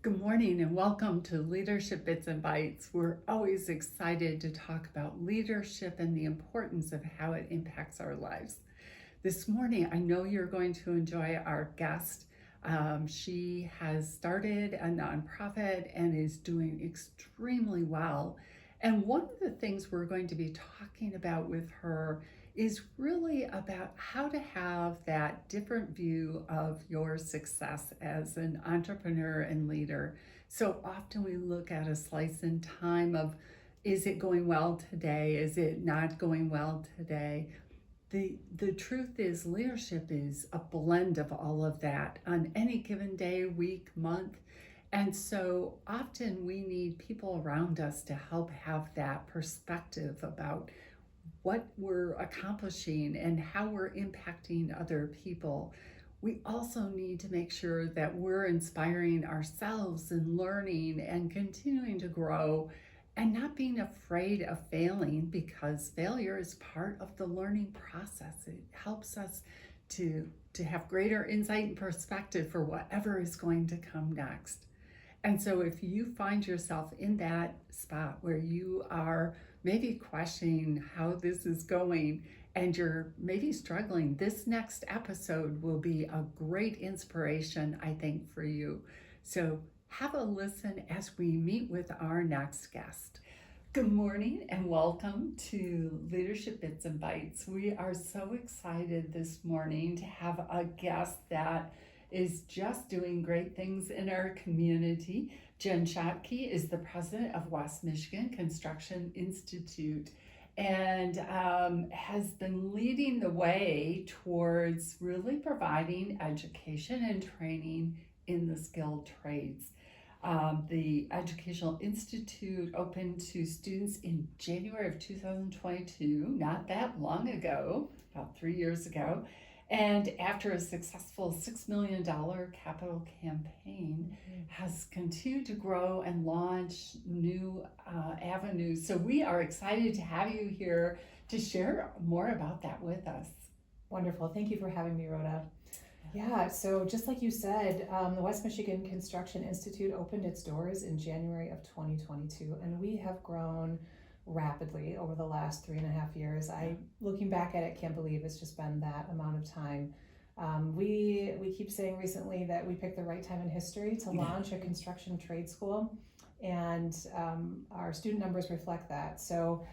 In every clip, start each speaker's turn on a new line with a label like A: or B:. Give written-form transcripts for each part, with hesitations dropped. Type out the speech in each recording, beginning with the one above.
A: Good morning and welcome to Leadership Bits and Bytes. We're always excited to talk about leadership and the importance of how it impacts our lives. This morning, I know you're going to enjoy our guest. She has started a nonprofit and is doing extremely well. And one of the things we're going to be talking about with her is really about how to have that different view of your success as an entrepreneur and leader. So often we look at a slice in time of, is it going well today? Is it not going well today? The truth is, leadership is a blend of all of that on any given day, week, month. And so often we need people around us to help have that perspective about what we're accomplishing and how we're impacting other people. We also need to make sure that we're inspiring ourselves and learning and continuing to grow and not being afraid of failing, because failure is part of the learning process. It helps us to have greater insight and perspective for whatever is going to come next. And so if you find yourself in that spot where you are maybe questioning how this is going and you're maybe struggling, this next episode will be a great inspiration, I think, for you. So have a listen as we meet with our next guest. Good morning and welcome to Leadership Bits and Bytes. We are so excited this morning to have a guest that is just doing great things in our community. Jen Schottke is the president of West Michigan Construction Institute and has been leading the way towards really providing education and training in the skilled trades. The Educational Institute opened to students in January of 2022, not that long ago, about 3 years ago. And after a successful $6 million capital campaign, has continued to grow and launch new avenues. So we are excited to have you here to share more about that with us.
B: Wonderful. Thank you for having me, Rhoda. Yeah, so just like you said, the West Michigan Construction Institute opened its doors in January of 2022, and we have grown rapidly over the last 3.5 years. Looking back at it, can't believe it's just been that amount of time. We keep saying recently that we picked the right time in history to launch a construction trade school, and our student numbers reflect that. So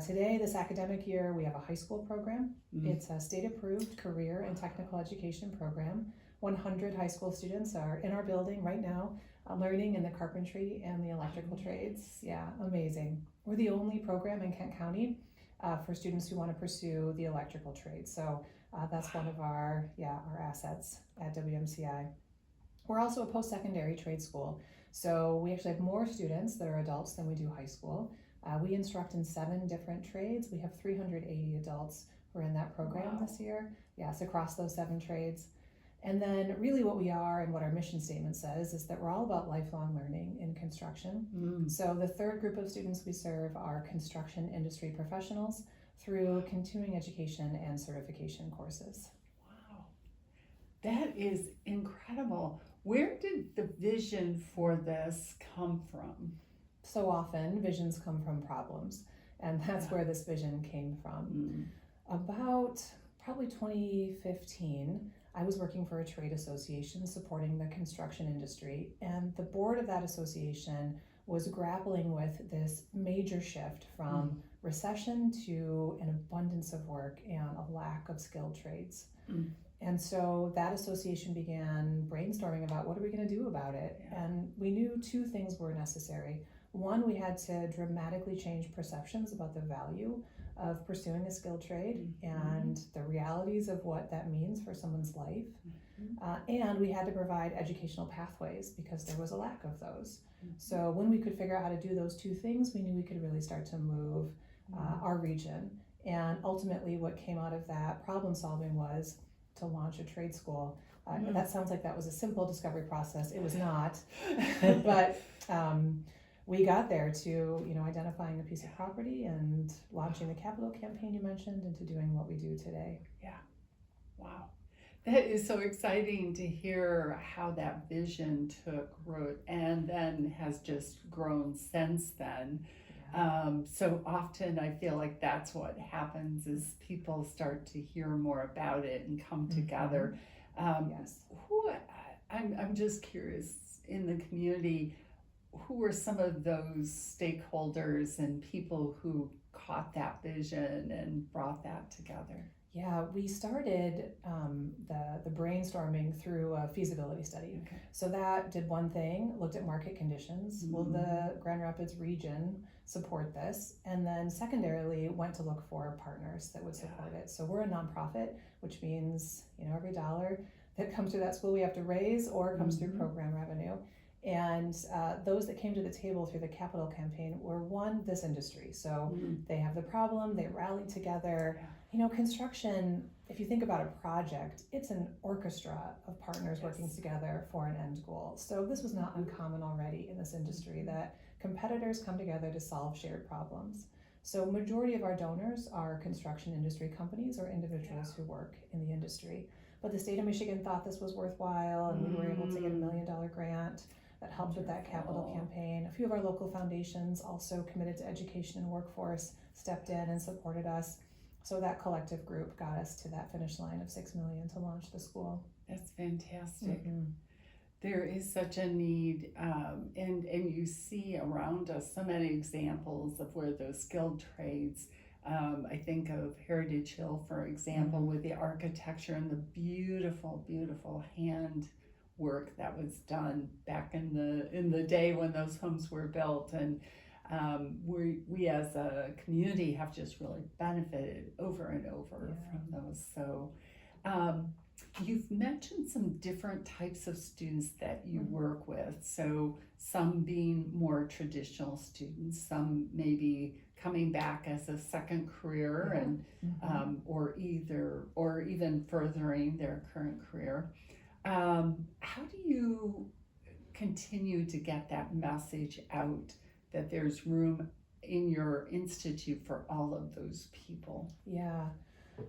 B: today, this academic year, we have a high school program. It's a state-approved career and technical education program. 100 high school students are in our building right now, learning in the carpentry and the electrical trades. Yeah, amazing. We're the only program in Kent County for students who want to pursue the electrical trades. So that's one of our assets at WMCI. We're also a post-secondary trade school. So we actually have more students that are adults than we do high school. We instruct in 7 different trades. We have 380 adults who are in that program this year. Yes, across those 7 trades. And then really what we are and what our mission statement says is that we're all about lifelong learning in construction. So the third group of students we serve are construction industry professionals through continuing education and certification courses.
A: Wow, that is incredible. Where did the vision for this come from?
B: So often visions come from problems, and that's where this vision came from. About probably 2015, I was working for a trade association supporting the construction industry, and the board of that association was grappling with this major shift from recession to an abundance of work and a lack of skilled trades. And so that association began brainstorming about what are we going to do about it. And we knew 2 things were necessary. One, we had to dramatically change perceptions about the value of pursuing a skilled trade and the realities of what that means for someone's life. And we had to provide educational pathways because there was a lack of those. So when we could figure out how to do those 2 things, we knew we could really start to move our region. And ultimately what came out of that problem solving was to launch a trade school. That sounds like that was a simple discovery process. It was not, but we got there to, identifying a piece of property and launching the capital campaign you mentioned into doing what we do today.
A: Yeah, wow. That is so exciting to hear how that vision took root and then has just grown since then. So often I feel like that's what happens is people start to hear more about it and come together.
B: Yes.
A: I'm just curious in the community, who are some of those stakeholders and people who caught that vision and brought that together?
B: Yeah, we started the brainstorming through a feasibility study.
A: Okay.
B: So that did one thing, looked at market conditions. Will the Grand Rapids region support this? And then secondarily went to look for partners that would support it. So we're a nonprofit, which means, every dollar that comes through that school we have to raise or comes through program revenue. And those that came to the table through the capital campaign were this industry. So they have the problem, they rallied together. Construction, if you think about a project, it's an orchestra of partners working together for an end goal. So this was not uncommon already in this industry that competitors come together to solve shared problems. So majority of our donors are construction industry companies or individuals who work in the industry. But the state of Michigan thought this was worthwhile, and we were able to get a $1 million grant that helped with that capital campaign. A few of our local foundations also committed to education and workforce stepped in and supported us. So that collective group got us to that finish line of $6 million to launch the school.
A: That's fantastic. There is such a need, and you see around us so many examples of where those skilled trades. I think of Heritage Hill, for example, with the architecture and the beautiful, beautiful hand work that was done back in the day when those homes were built, and we as a community have just really benefited over and over from those. So you've mentioned some different types of students that you work with. So some being more traditional students, some maybe coming back as a second career and or even furthering their current career. How do you continue to get that message out that there's room in your institute for all of those people?
B: Yeah,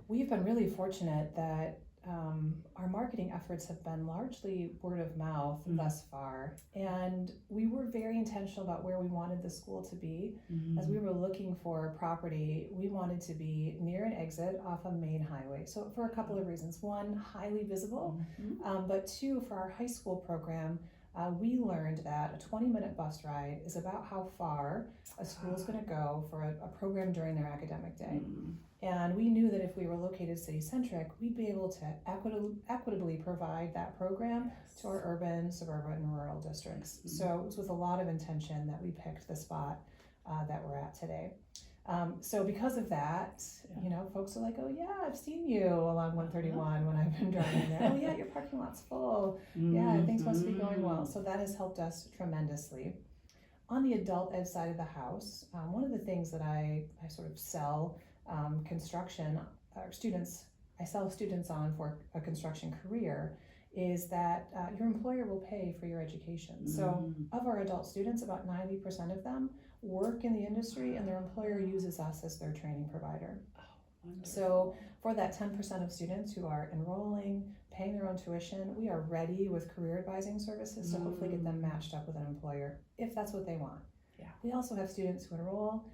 B: we've been really fortunate that our marketing efforts have been largely word of mouth thus far, and we were very intentional about where we wanted the school to be. As we were looking for property, we wanted to be near an exit off a main highway. So for a couple of reasons: one, highly visible, but two, for our high school program, we learned that a 20-minute bus ride is about how far a school is going to go for a program during their academic day. And we knew that if we were located city-centric, we'd be able to equitably provide that program to our urban, suburban, and rural districts. So it was with a lot of intention that we picked the spot that we're at today. So because of that, folks are like, oh yeah, I've seen you along 131 when I've been driving there. Oh yeah, your parking lot's full. Yeah, things must be going well. So that has helped us tremendously. On the adult ed side of the house, one of the things that I sort of sell I sell students on for a construction career is that your employer will pay for your education. So of our adult students, about 90% of them work in the industry, and their employer uses us as their training provider. So for that 10% of students who are enrolling, paying their own tuition, we are ready with career advising services to hopefully get them matched up with an employer if that's what they want. We also have students who enroll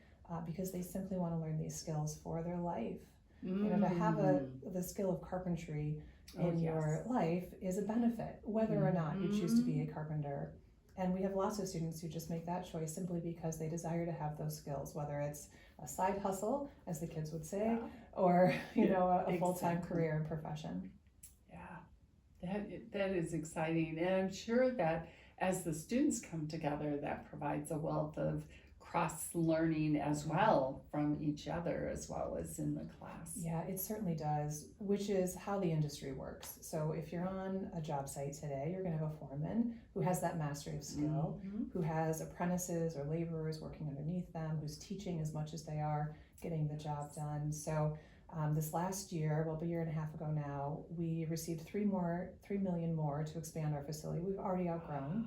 B: because they simply want to learn these skills for their life. To have the skill of carpentry in your life is a benefit, whether or not you choose to be a carpenter. And we have lots of students who just make that choice simply because they desire to have those skills, whether it's a side hustle, as the kids would say, or a full-time career and profession.
A: Yeah, that is exciting. And I'm sure that as the students come together, that provides a wealth of cross-learning as well from each other as well as in the class.
B: Yeah, it certainly does, which is how the industry works. So if you're on a job site today, you're going to have a foreman who has that mastery of skill, who has apprentices or laborers working underneath them, who's teaching as much as they are getting the job done. So this last year, a year and a half ago now, we received $3 million more to expand our facility. We've already outgrown.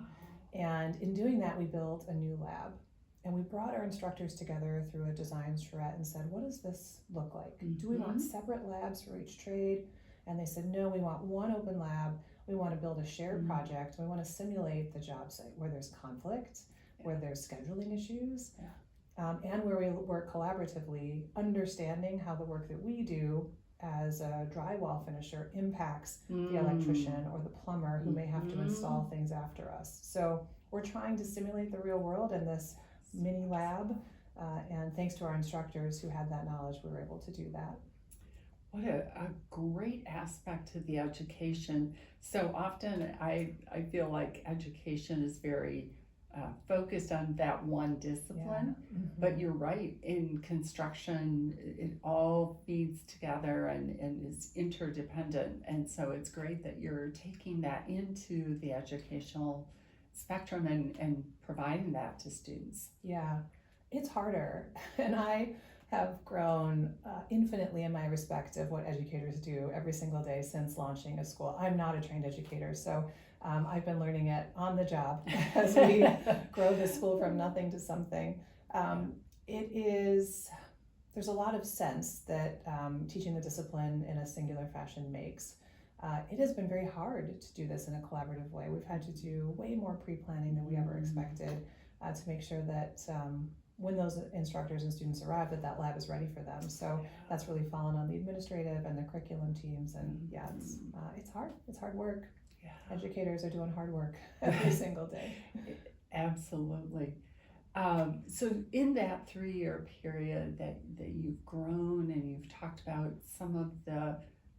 B: And in doing that, we built a new lab. And we brought our instructors together through a design charrette and said, what does this look like? Do we want separate labs for each trade? And they said, no, we want one open lab. We want to build a shared project. We want to simulate the job site where there's conflict, where there's scheduling issues, and where we work collaboratively, understanding how the work that we do as a drywall finisher impacts the electrician or the plumber who may have to install things after us. So we're trying to simulate the real world in this mini lab, and thanks to our instructors who had that knowledge, we were able to do that.
A: What a great aspect to the education. So often I feel like education is very focused on that one discipline, but you're right, in construction it all feeds together and is interdependent, and so it's great that you're taking that into the educational spectrum and providing that to students.
B: Yeah, it's harder, and I have grown infinitely in my respect of what educators do every single day since launching a school. I'm not a trained educator, so I've been learning it on the job as we grow this school from nothing to something. There's a lot of sense that teaching the discipline in a singular fashion makes. It has been very hard to do this in a collaborative way. We've had to do way more pre-planning than we ever expected to make sure that when those instructors and students arrive, that lab is ready for them. So that's really fallen on the administrative and the curriculum teams, and it's hard. It's hard work. Educators are doing hard work every single day.
A: Absolutely. So in that 3-year period that you've grown and you've talked about some of the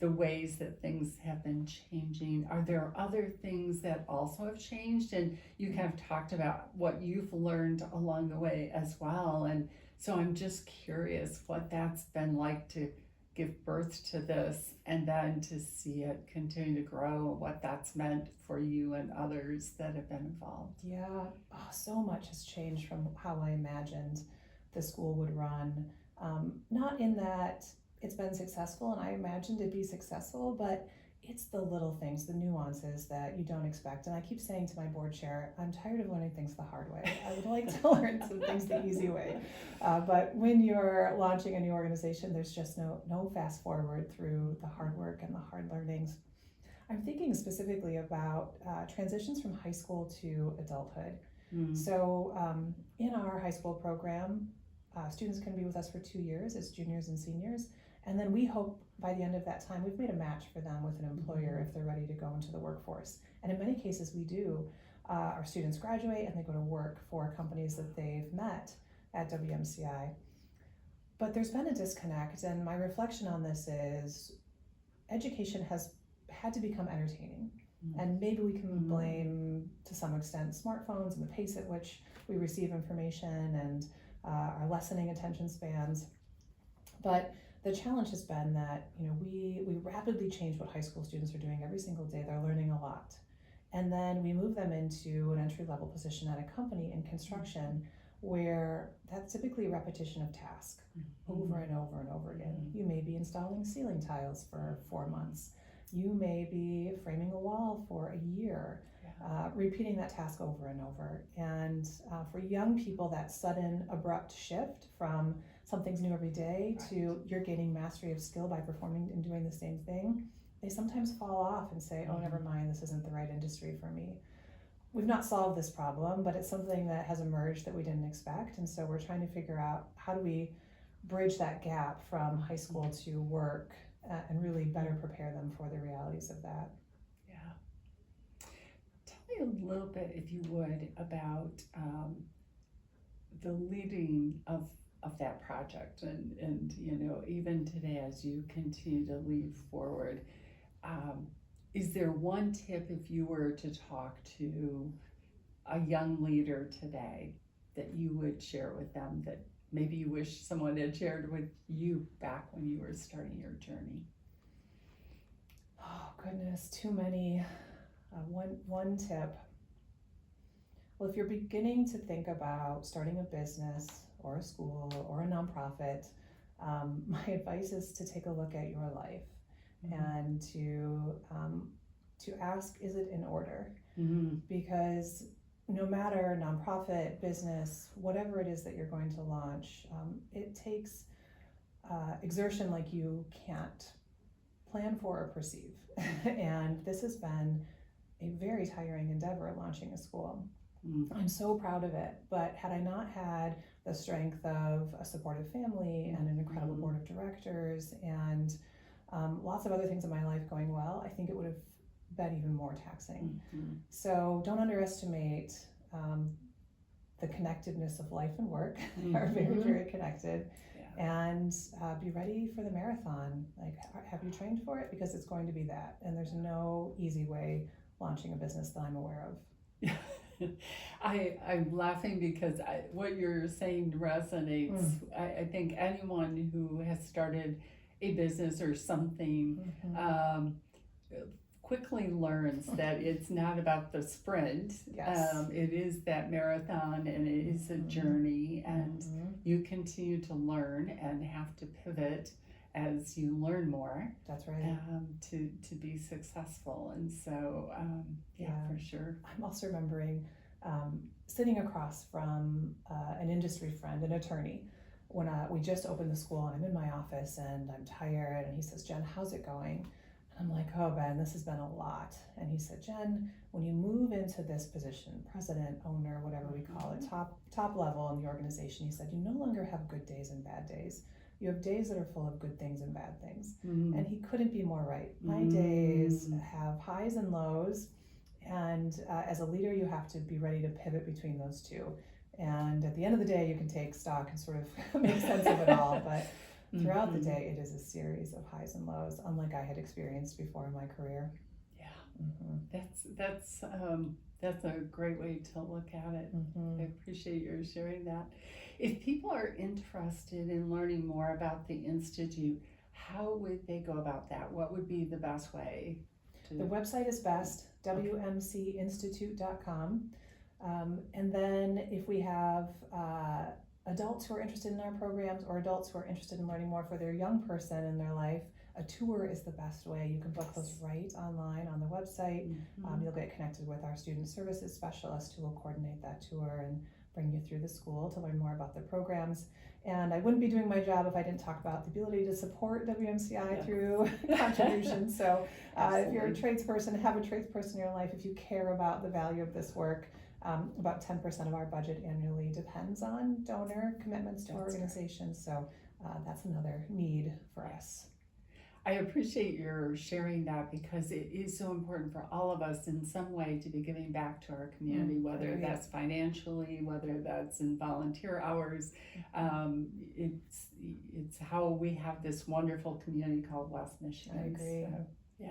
A: ways that things have been changing, are there other things that also have changed? And you kind of talked about what you've learned along the way as well. And so I'm just curious what that's been like to give birth to this and then to see it continue to grow, what that's meant for you and others that have been involved.
B: Yeah, so much has changed from how I imagined the school would run. Not in that it's been successful and I imagined it'd be successful, but it's the little things, the nuances that you don't expect. And I keep saying to my board chair, I'm tired of learning things the hard way. I would like to learn some things the easy way. But when you're launching a new organization, there's just no fast forward through the hard work and the hard learnings. I'm thinking specifically about transitions from high school to adulthood. So in our high school program, students can be with us for 2 years as juniors and seniors. And then we hope by the end of that time, we've made a match for them with an employer if they're ready to go into the workforce. And in many cases we do. Our students graduate and they go to work for companies that they've met at WMCI. But there's been a disconnect, and my reflection on this is education has had to become entertaining. And maybe we can blame, to some extent, smartphones and the pace at which we receive information and our lessening attention spans. But the challenge has been that we rapidly change what high school students are doing every single day. They're learning a lot. And then we move them into an entry-level position at a company in construction where that's typically a repetition of task over and over and over again. You may be installing ceiling tiles for 4 months. You may be framing a wall for a year, repeating that task over and over. And for young people, that sudden abrupt shift from something's new every day to you're gaining mastery of skill by performing and doing the same thing, they sometimes fall off and say, oh, never mind, this isn't the right industry for me. We've not solved this problem, but it's something that has emerged that we didn't expect. And so we're trying to figure out how do we bridge that gap from high school to work and really better prepare them for the realities of that.
A: Yeah. Tell me a little bit, if you would, about the leading of that project and even today as you continue to lead forward. Is there one tip, if you were to talk to a young leader today, that you would share with them that maybe you wish someone had shared with you back when you were starting your journey?
B: Oh goodness, too many. One tip. Well, if you're beginning to think about starting a business or a school or a nonprofit, my advice is to take a look at your life and to ask, is it in order? Because no matter nonprofit, business, whatever it is that you're going to launch, it takes exertion like you can't plan for or perceive. And this has been a very tiring endeavor, launching a school. I'm so proud of it, but had I not had the strength of a supportive family and an incredible board of directors and lots of other things in my life going well, I think it would have been even more taxing. So don't underestimate the connectedness of life and work. They are very, very connected. And be ready for the marathon. Like, have you trained for it? Because it's going to be that. And there's no easy way launching a business that I'm aware of.
A: I'm laughing because what you're saying resonates. I think anyone who has started a business or something quickly learns that it's not about the sprint. It is that marathon, and it is a journey, and you continue to learn and have to pivot as you learn more.
B: That's right.
A: To be successful. And so, for sure.
B: I'm also remembering sitting across from an industry friend, an attorney, when we just opened the school, and I'm in my office and I'm tired, and he says, "Jen, how's it going?" I'm like, "Oh, Ben, this has been a lot." And he said, "Jen, when you move into this position, president, owner, whatever we call it, top level in the organization," he said, "you no longer have good days and bad days. You have days that are full of good things and bad things." And he couldn't be more right. My days have highs and lows, and as a leader, you have to be ready to pivot between those two. And at the end of the day, you can take stock and sort of make sense of it all, but throughout the day, it is a series of highs and lows, unlike I had experienced before in my career.
A: That's a great way to look at it. I appreciate your sharing that. If people are interested in learning more about the Institute, how would they go about that? What would be the best way?
B: The website is best, WMCInstitute.com. And then if we have adults who are interested in our programs, or adults who are interested in learning more for their young person in their life, a tour is the best way. You can book those right online on the website. You'll get connected with our student services specialist, who will coordinate that tour and bring you through the school to learn more about the programs. And I wouldn't be doing my job if I didn't talk about the ability to support WMCI through contributions. So if you're a tradesperson, have a tradesperson in your life, if you care about the value of this work, about 10% of our budget annually depends on donor commitments to our organization. So that's another need for us.
A: I appreciate your sharing that, because it is so important for all of us in some way to be giving back to our community, whether that's financially, whether that's in volunteer hours. It's how we have this wonderful community called West Michigan.
B: I agree.
A: So,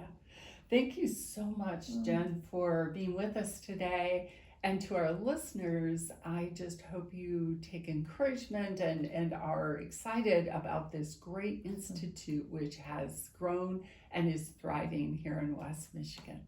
A: thank you so much, Jen, for being with us today. And to our listeners, I just hope you take encouragement and are excited about this great institute, which has grown and is thriving here in West Michigan.